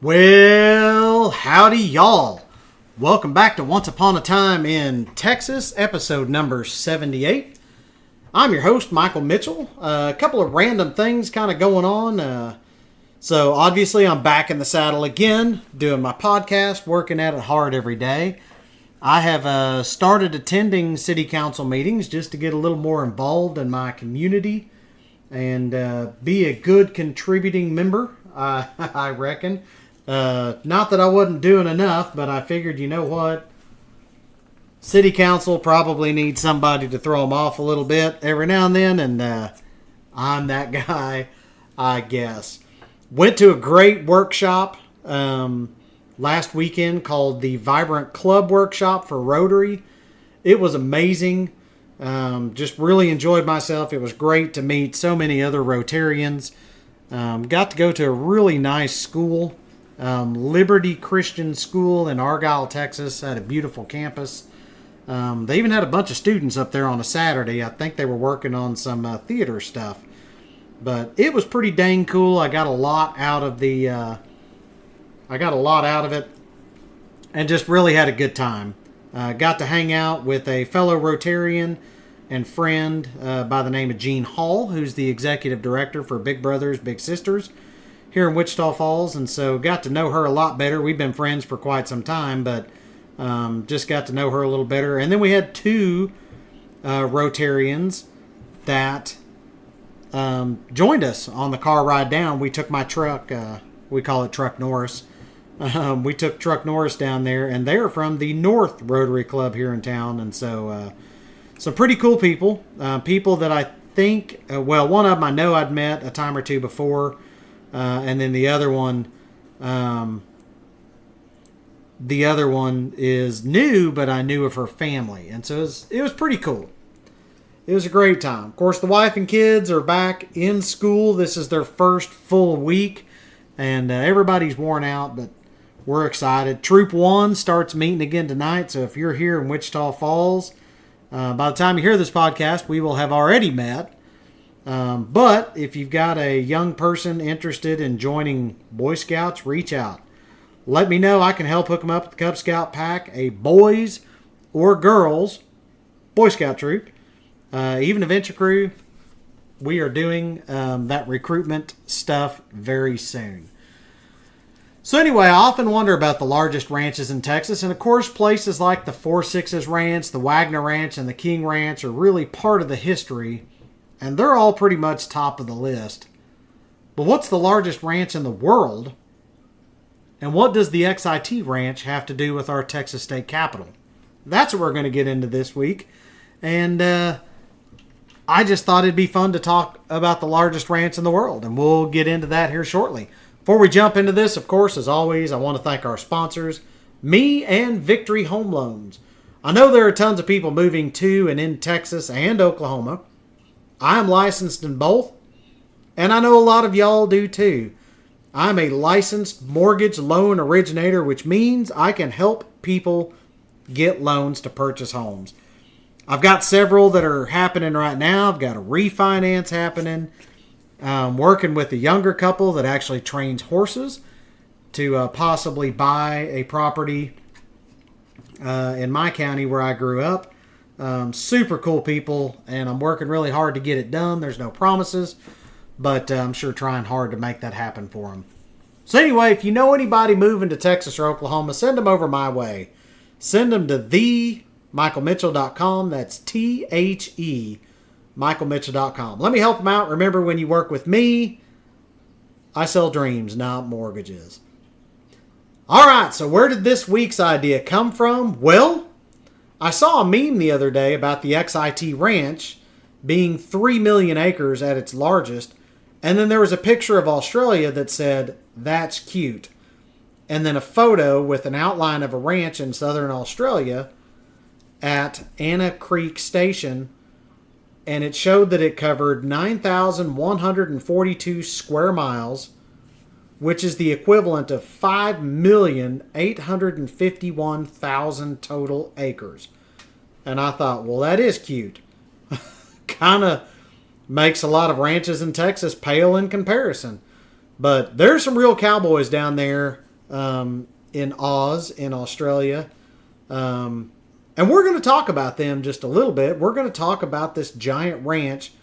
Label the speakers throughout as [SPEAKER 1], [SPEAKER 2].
[SPEAKER 1] Well, howdy y'all. Welcome back to Once Upon a Time in Texas, episode number 78. I'm your host, Michael Mitchell. A couple of random things kind of going on. So obviously I'm back in the saddle again, doing my podcast, working at it hard every day. I have started attending city council meetings just to get a little more involved in my community and be a good contributing member, I reckon. Not that I wasn't doing enough, but I figured, you know what? City council probably needs somebody to throw them off a little bit every now and then, and I'm that guy, I guess. Went to a great workshop last weekend called the Vibrant Club Workshop for Rotary. It was amazing. Just really enjoyed myself. It was great to meet so many other Rotarians. Got to go to a really nice school. Liberty Christian School in Argyle, Texas. Had a beautiful campus. They even had a bunch of students up there on a Saturday. I think they were working on some theater stuff. But it was pretty dang cool. I got a lot out of it, and just really had a good time. Got to hang out with a fellow Rotarian and friend by the name of Jean Hall, who's the executive director for Big Brothers Big Sisters here in Wichita Falls, and so got to know her a lot better. We've been friends for quite some time, but just got to know her a little better. And then we had two Rotarians that joined us on the car ride down. We took my truck, we call it Truck Norris. We took Truck Norris down there, and they're from the North Rotary Club here in town, and so some pretty cool people. People that I think, one of them I know I'd met a time or two before. And then the other one is new, but I knew of her family. And so it was pretty cool. It was a great time. Of course, the wife and kids are back in school. This is their first full week. And everybody's worn out, but we're excited. Troop 1 starts meeting again tonight. So if you're here in Wichita Falls, by the time you hear this podcast, we will have already met. But if you've got a young person interested in joining Boy Scouts, reach out. Let me know. I can help hook them up with the Cub Scout pack, a boys or girls Boy Scout troop, even a venture crew. We are doing that recruitment stuff very soon. So anyway, I often wonder about the largest ranches in Texas, and of course places like the 4-6 Ranch, the Waggoner Ranch, and the King Ranch are really part of the history. And they're all pretty much top of the list. But what's the largest ranch in the world? And what does the XIT Ranch have to do with our Texas state capital? That's what we're going to get into this week. And I just thought it'd be fun to talk about the largest ranch in the world. And we'll get into that here shortly. Before we jump into this, of course, as always, I want to thank our sponsors, me and Victory Home Loans. I know there are tons of people moving to and in Texas and Oklahoma. I'm licensed in both, and I know a lot of y'all do too. I'm a licensed mortgage loan originator, which means I can help people get loans to purchase homes. I've got several that are happening right now. I've got a refinance happening. I'm working with a younger couple that actually trains horses to possibly buy a property in my county where I grew up. Super cool people, and I'm working really hard to get it done. There's no promises, but I'm sure trying hard to make that happen for them. So anyway, if you know anybody moving to Texas or Oklahoma, send them over my way. Send them to themichaelmitchell.com. That's THE michaelmitchell.com. Let me help them out. Remember, when you work with me, I sell dreams, not mortgages. All right, so where did this week's idea come from? Well, I saw a meme the other day about the XIT Ranch being 3 million acres at its largest, and then there was a picture of Australia that said, "That's cute," and then a photo with an outline of a ranch in southern Australia at Anna Creek Station, and it showed that it covered 9,142 square miles, which is the equivalent of 5,851,000 total acres. And I thought, well, that is cute. Kind of makes a lot of ranches in Texas pale in comparison. But there's some real cowboys down there in Oz, in Australia. And we're going to talk about them just a little bit. We're going to talk about this giant ranch,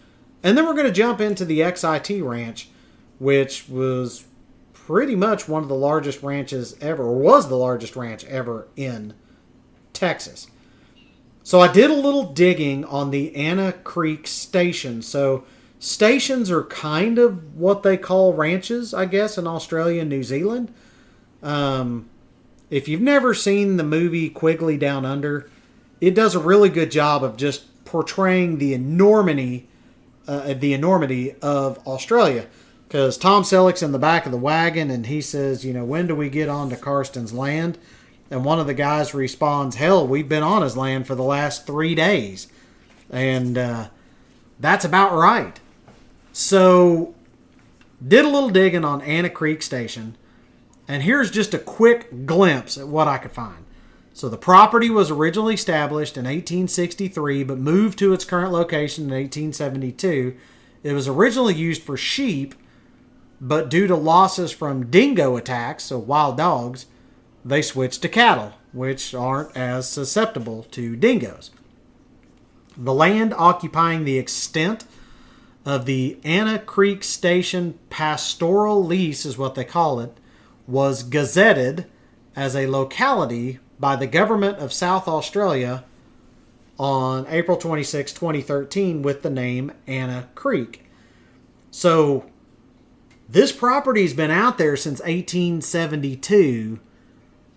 [SPEAKER 1] and then we're going to jump into the XIT Ranch, which was pretty much one of the largest ranches ever, or was the largest ranch ever in Texas. So I did a little digging on the Anna Creek Station. So stations are kind of what they call ranches, I guess, in Australia and New Zealand. If you've never seen the movie Quigley Down Under, it does a really good job of just portraying the enormity of Australia. Because Tom Selleck's in the back of the wagon and he says, when do we get onto Karsten's land? And one of the guys responds, hell, we've been on his land for the last 3 days. And that's about right. So, did a little digging on Anna Creek Station. And here's just a quick glimpse at what I could find. So the property was originally established in 1863, but moved to its current location in 1872. It was originally used for sheep, but due to losses from dingo attacks, so wild dogs, they switched to cattle, which aren't as susceptible to dingoes. The land occupying the extent of the Anna Creek Station pastoral lease, is what they call it, was gazetted as a locality by the government of South Australia on April 26, 2013 with the name Anna Creek. So this property's been out there since 1872,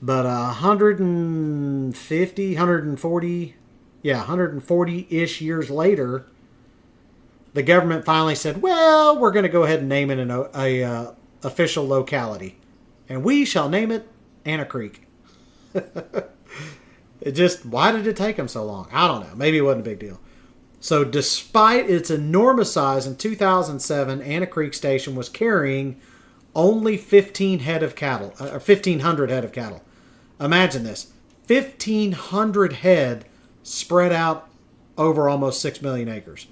[SPEAKER 1] but 140-ish years later, the government finally said, well, we're going to go ahead and name it an official locality. And we shall name it Anna Creek. Why did it take them so long? I don't know. Maybe it wasn't a big deal. So despite its enormous size, in 2007, Anna Creek Station was carrying only 1,500 head of cattle. Imagine this. 1,500 head spread out over almost 6 million acres.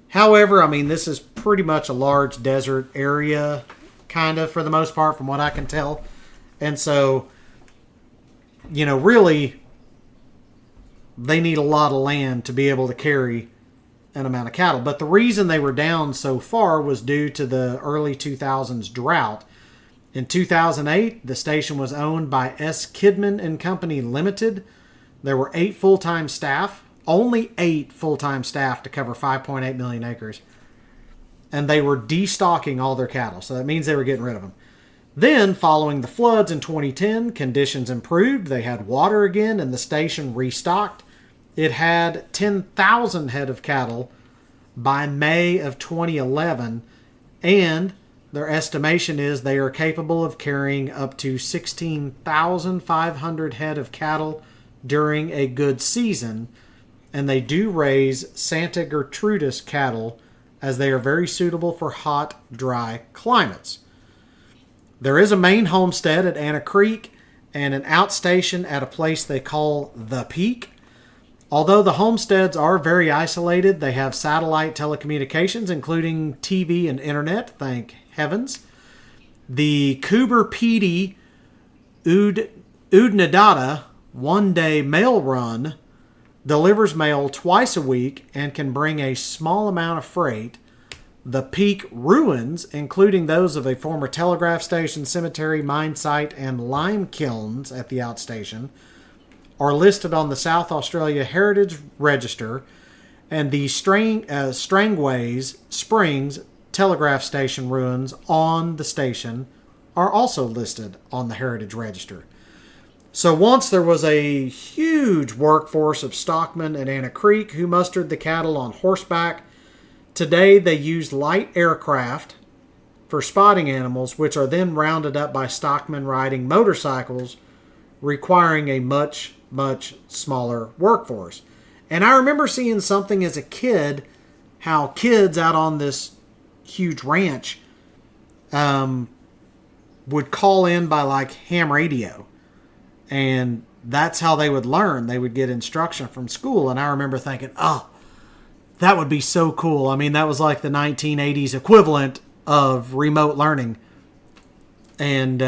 [SPEAKER 1] However, this is pretty much a large desert area, kind of, for the most part, from what I can tell. And so, really, they need a lot of land to be able to carry an amount of cattle. But the reason they were down so far was due to the early 2000s drought. In 2008, the station was owned by S. Kidman and Company Limited. There were 8 full-time staff, only 8 full-time staff to cover 5.8 million acres. And they were destocking all their cattle, so that means they were getting rid of them. Then, following the floods in 2010, conditions improved. They had water again, and the station restocked. It had 10,000 head of cattle by May of 2011, and their estimation is they are capable of carrying up to 16,500 head of cattle during a good season, and they do raise Santa Gertrudis cattle as they are very suitable for hot, dry climates. There is a main homestead at Anna Creek and an outstation at a place they call The Peak. Although the homesteads are very isolated, they have satellite telecommunications, including TV and internet, thank heavens. The Coober Pedy Udnadada one-day mail run delivers mail twice a week and can bring a small amount of freight. The Peak ruins, including those of a former telegraph station, cemetery, mine site, and lime kilns at the outstation, are listed on the South Australia Heritage Register, and the Strangways Springs telegraph station ruins on the station are also listed on the Heritage Register. So once there was a huge workforce of stockmen at Anna Creek who mustered the cattle on horseback. Today they use light aircraft for spotting animals, which are then rounded up by stockmen riding motorcycles, requiring a much, much smaller workforce. And I remember seeing something as a kid, how kids out on this huge ranch would call in by like ham radio. And that's how they would learn. They would get instruction from school. And I remember thinking, oh, that would be so cool. That was like the 1980s equivalent of remote learning. And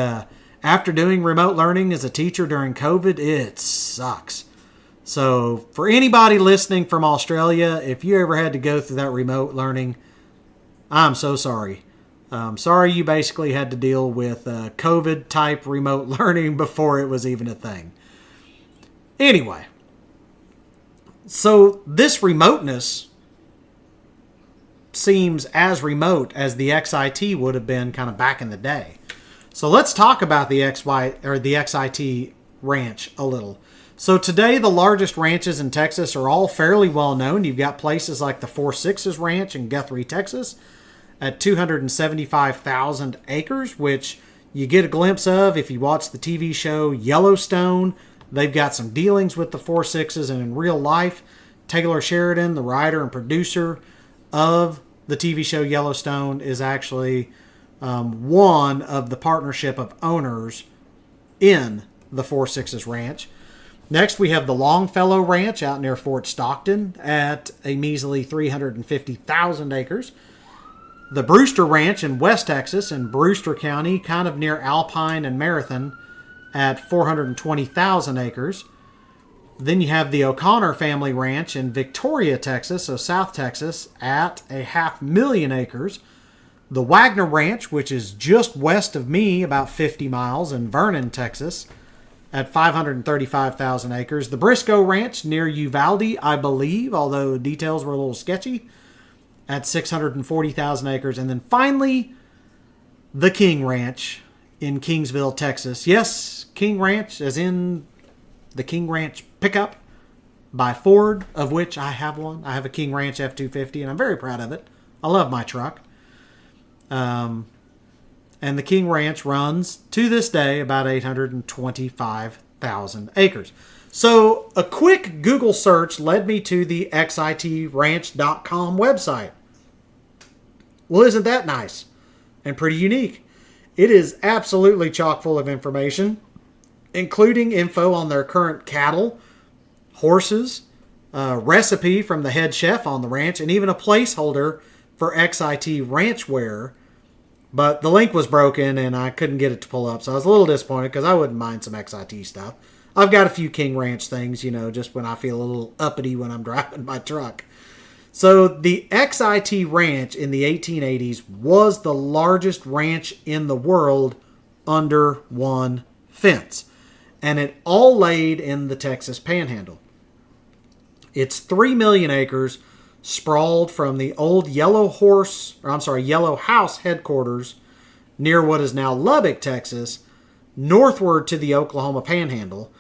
[SPEAKER 1] After doing remote learning as a teacher during COVID, it sucks. So for anybody listening from Australia, if you ever had to go through that remote learning, I'm so sorry. Sorry you basically had to deal with COVID-type remote learning before it was even a thing. Anyway, so this remoteness seems as remote as the XIT would have been kind of back in the day. So let's talk about the XIT Ranch a little. So today, the largest ranches in Texas are all fairly well known. You've got places like the 4 Ranch in Guthrie, Texas, at 275,000 acres, which you get a glimpse of if you watch the TV show Yellowstone. They've got some dealings with the 4 and in real life, Taylor Sheridan, the writer and producer of the TV show Yellowstone, is actually one of the partnership of owners in the 4 Ranch. Next, we have the Longfellow Ranch out near Fort Stockton at a measly 350,000 acres. The Brewster Ranch in West Texas in Brewster County, kind of near Alpine and Marathon, at 420,000 acres. Then you have the O'Connor Family Ranch in Victoria, Texas, so South Texas, at 500,000 acres. The Waggoner Ranch, which is just west of me, about 50 miles, in Vernon, Texas, at 535,000 acres. The Briscoe Ranch near Uvalde, I believe, although details were a little sketchy, at 640,000 acres. And then finally, the King Ranch in Kingsville, Texas. Yes, King Ranch, as in the King Ranch pickup by Ford, of which I have one. I have a King Ranch F-250, and I'm very proud of it. I love my truck. And the King Ranch runs, to this day, about 825,000 acres. So a quick Google search led me to the XITranch.com website. Well, isn't that nice? And pretty unique. It is absolutely chock full of information, including info on their current cattle, horses, recipe from the head chef on the ranch, and even a placeholder for XIT Ranchware. But the link was broken and I couldn't get it to pull up. So I was a little disappointed because I wouldn't mind some XIT stuff. I've got a few King Ranch things, just when I feel a little uppity when I'm driving my truck. So the XIT Ranch in the 1880s was the largest ranch in the world under one fence. And it all laid in the Texas Panhandle. It's 3 million acres, sprawled from the old Yellow House headquarters near what is now Lubbock, Texas, northward to the Oklahoma Panhandle,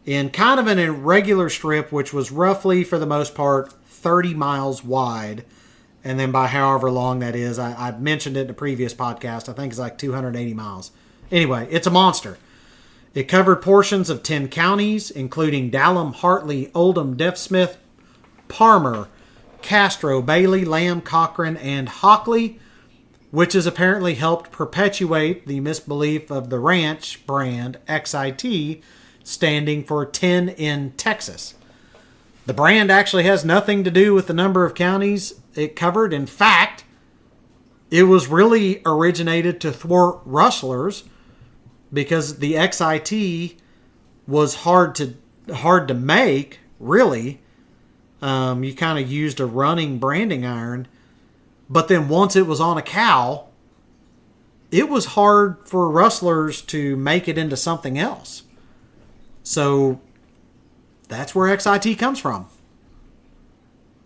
[SPEAKER 1] in kind of an irregular strip which was roughly, for the most part, 30 miles wide. And then by however long that is, I mentioned it in a previous podcast, I think it's like 280 miles. Anyway, it's a monster. It covered portions of 10 counties, including Dallam, Hartley, Oldham, Deaf Smith, Parmer, Castro, Bailey, Lamb, Cochran, and Hockley, which has apparently helped perpetuate the misbelief of the ranch brand XIT, standing for 10 in Texas. The brand actually has nothing to do with the number of counties it covered. In fact, it was really originated to thwart rustlers because the XIT was hard to make, really. You kind of used a running branding iron, but then once it was on a cow, it was hard for rustlers to make it into something else. So that's where XIT comes from.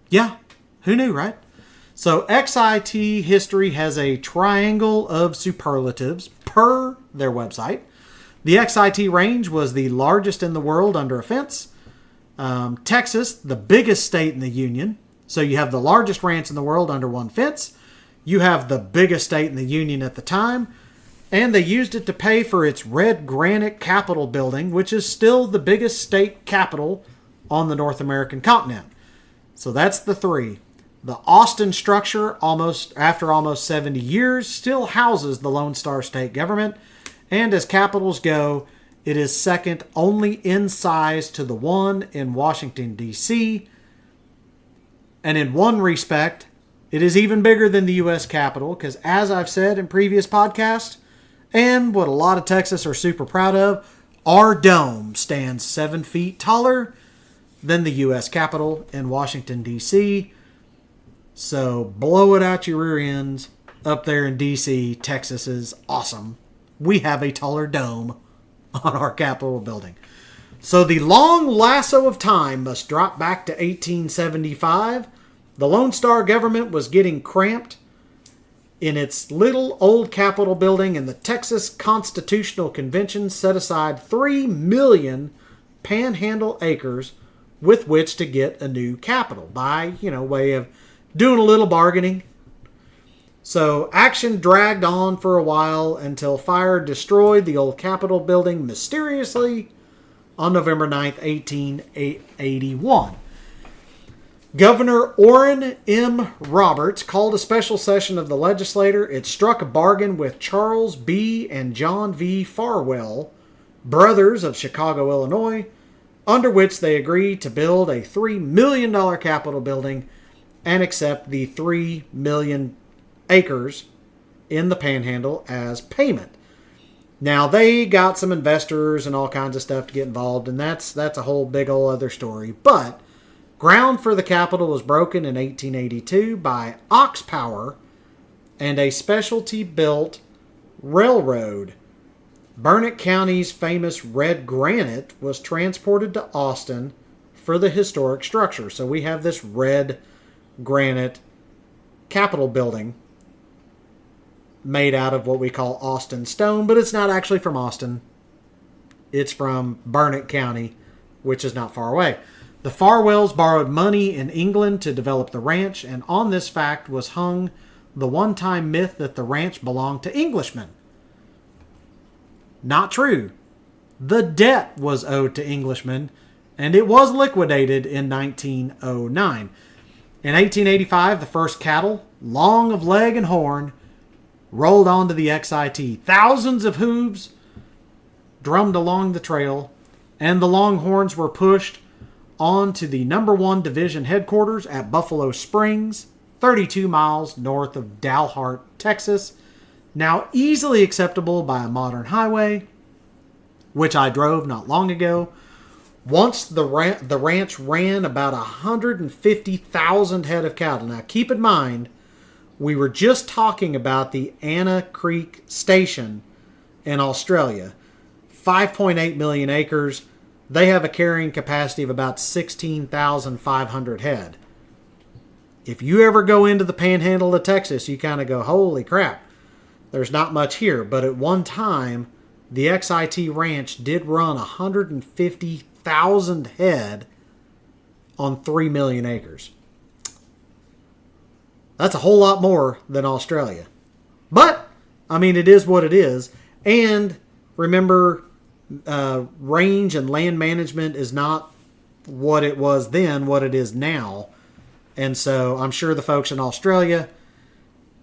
[SPEAKER 1] Yeah, who knew, right? So XIT history has a triangle of superlatives per their website. The XIT range was the largest in the world under a fence. Texas, the biggest state in the union. So you have the largest ranch in the world under one fence. You have the biggest state in the union at the time. And they used it to pay for its red granite Capitol building, which is still the biggest state capitol on the North American continent. So that's the three. The Austin structure, after almost 70 years, still houses the Lone Star State government. And as capitals go, it is second only in size to the one in Washington, D.C. And in one respect, it is even bigger than the U.S. Capitol, because as I've said in previous podcasts, And what a lot of Texas are super proud of, our dome stands 7 feet taller than the U.S. Capitol in Washington, D.C. So blow it out your rear ends up there in D.C. Texas is awesome. We have a taller dome on our Capitol building. So the long lasso of time must drop back to 1875. The Lone Star government was getting cramped in its little old Capitol building, and the Texas Constitutional Convention set aside 3 million panhandle acres with which to get a new Capitol by, way of doing a little bargaining. So action dragged on for a while until fire destroyed the old Capitol building mysteriously on November 9th, 1881. Governor Orrin M. Roberts called a special session of the legislature. It struck a bargain with Charles B. and John V. Farwell, brothers of Chicago, Illinois, under which they agreed to build a $3 million Capitol building and accept the 3 million acres in the Panhandle as payment. Now, they got some investors and all kinds of stuff to get involved, and that's a whole big old other story. But ground for the Capitol was broken in 1882 by ox power and a specialty-built railroad. Burnett County's famous red granite was transported to Austin for the historic structure. So we have this red granite Capitol building made out of what we call Austin stone, but it's not actually from Austin. It's from Burnett County, which is not far away. The Farwells borrowed money in England to develop the ranch, and on this fact was hung the one-time myth that the ranch belonged to Englishmen. Not true. The debt was owed to Englishmen, and it was liquidated in 1909. In 1885, the first cattle, long of leg and horn, rolled onto the XIT. Thousands of hooves drummed along the trail, and the Longhorns were pushed onto the number 1 Division headquarters at Buffalo Springs, 32 miles north of Dalhart, Texas, now easily acceptable by a modern highway, which I drove not long ago. Once the ranch ran about 150,000 head of cattle. Now keep in mind, we were just talking about the Anna Creek Station in Australia. 5.8 million acres. They have a carrying capacity of about 16,500 head. If you ever go into the Panhandle of Texas, you kind of go, holy crap, there's not much here. But at one time, the XIT Ranch did run 150,000 head on 3 million acres. That's a whole lot more than Australia. But, it is what it is. And remember, range and land management is not what it was then, what it is now. And so I'm sure the folks in Australia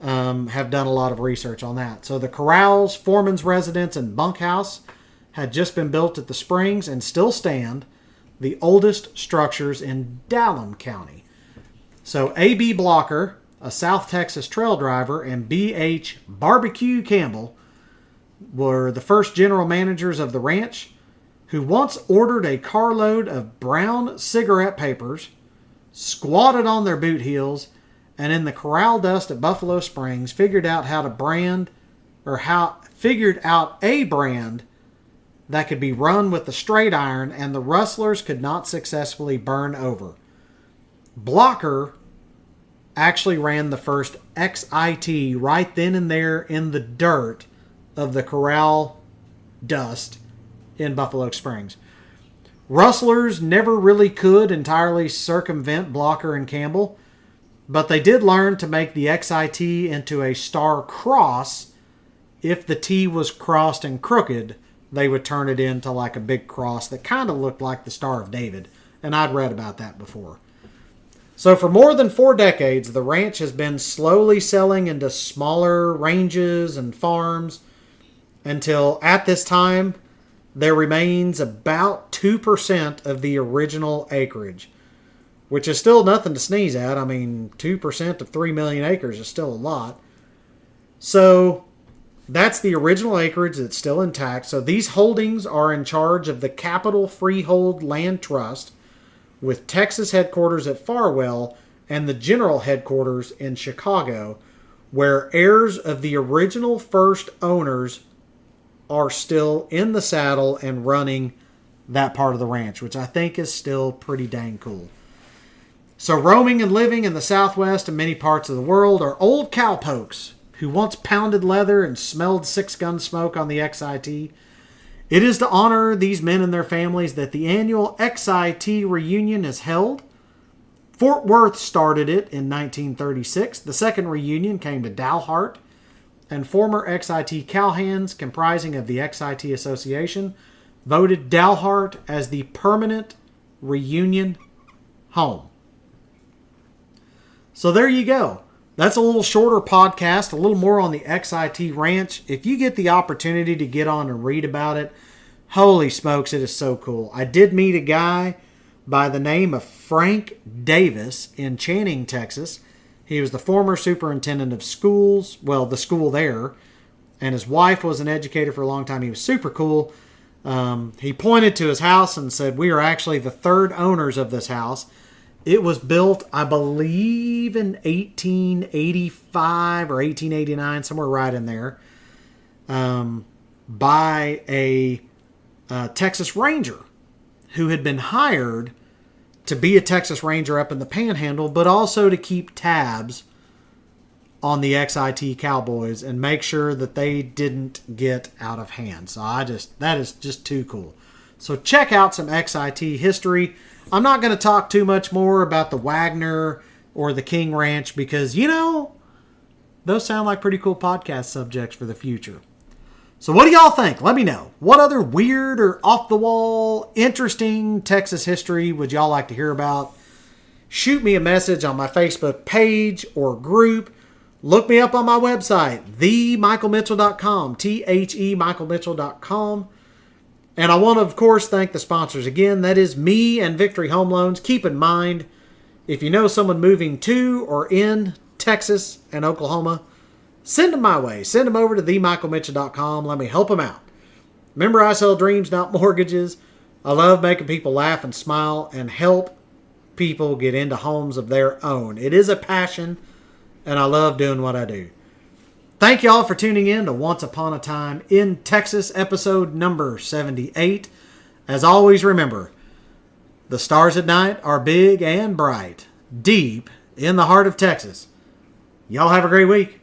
[SPEAKER 1] have done a lot of research on that. So the corrals, foreman's residence, and bunkhouse had just been built at the Springs and still stand, the oldest structures in Dallam County. So A.B. Blocker, a South Texas trail driver, and B.H. Barbecue Campbell were the first general managers of the ranch, who once ordered a carload of brown cigarette papers, squatted on their boot heels, and in the corral dust at Buffalo Springs figured out a brand that could be run with the straight iron and the rustlers could not successfully burn over. Blocker actually ran the first XIT right then and there in the dirt of the corral dust in Buffalo Springs. Rustlers never really could entirely circumvent Blocker and Campbell, but they did learn to make the XIT into a star cross. If the T was crossed and crooked, they would turn it into like a big cross that kind of looked like the Star of David, and I'd read about that before. So for more than 4 decades, the ranch has been slowly selling into smaller ranges and farms until at this time there remains about 2% of the original acreage, which is still nothing to sneeze at. 2% of 3 million acres is still a lot. So That's the original acreage that's still intact. So these holdings are in charge of the Capital Freehold Land Trust, with Texas headquarters at Farwell and the general headquarters in Chicago, where heirs of the original first owners are still in the saddle and running that part of the ranch, which I think is still pretty dang cool. So roaming and living in the Southwest and many parts of the world are old cowpokes who once pounded leather and smelled six-gun smoke on the XIT. It is to honor these men and their families that the annual XIT reunion is held. Fort Worth started it in 1936. The second reunion came to Dalhart, and former XIT cowhands comprising of the XIT Association voted Dalhart as the permanent reunion home. So there you go. That's a little shorter podcast, a little more on the XIT Ranch. If you get the opportunity to get on and read about it, holy smokes, it is so cool. I did meet a guy by the name of Frank Davis in Channing, Texas. He was the former superintendent of schools, well, the school there, and his wife was an educator for a long time. He was super cool. He pointed to his house and said, "We are actually the third owners of this house." It was built, I believe, in 1885 or 1889, somewhere right in there, by a Texas Ranger who had been hired to be a Texas Ranger up in the Panhandle, but also to keep tabs on the XIT Cowboys and make sure that they didn't get out of hand. So that is just too cool. So check out some XIT history. I'm not going to talk too much more about the Waggoner or the King Ranch because, those sound like pretty cool podcast subjects for the future. So what do y'all think? Let me know. What other weird or off-the-wall, interesting Texas history would y'all like to hear about? Shoot me a message on my Facebook page or group. Look me up on my website, themichaelmitchell.com, themichaelmitchell.com. And I want to, of course, thank the sponsors again. That is me and Victory Home Loans. Keep in mind, if you know someone moving to or in Texas and Oklahoma, send them my way. Send them over to themichaelmitchell.com. Let me help them out. Remember, I sell dreams, not mortgages. I love making people laugh and smile and help people get into homes of their own. It is a passion, and I love doing what I do. Thank y'all for tuning in to Once Upon a Time in Texas, episode number 78. As always, remember, the stars at night are big and bright, deep in the heart of Texas. Y'all have a great week.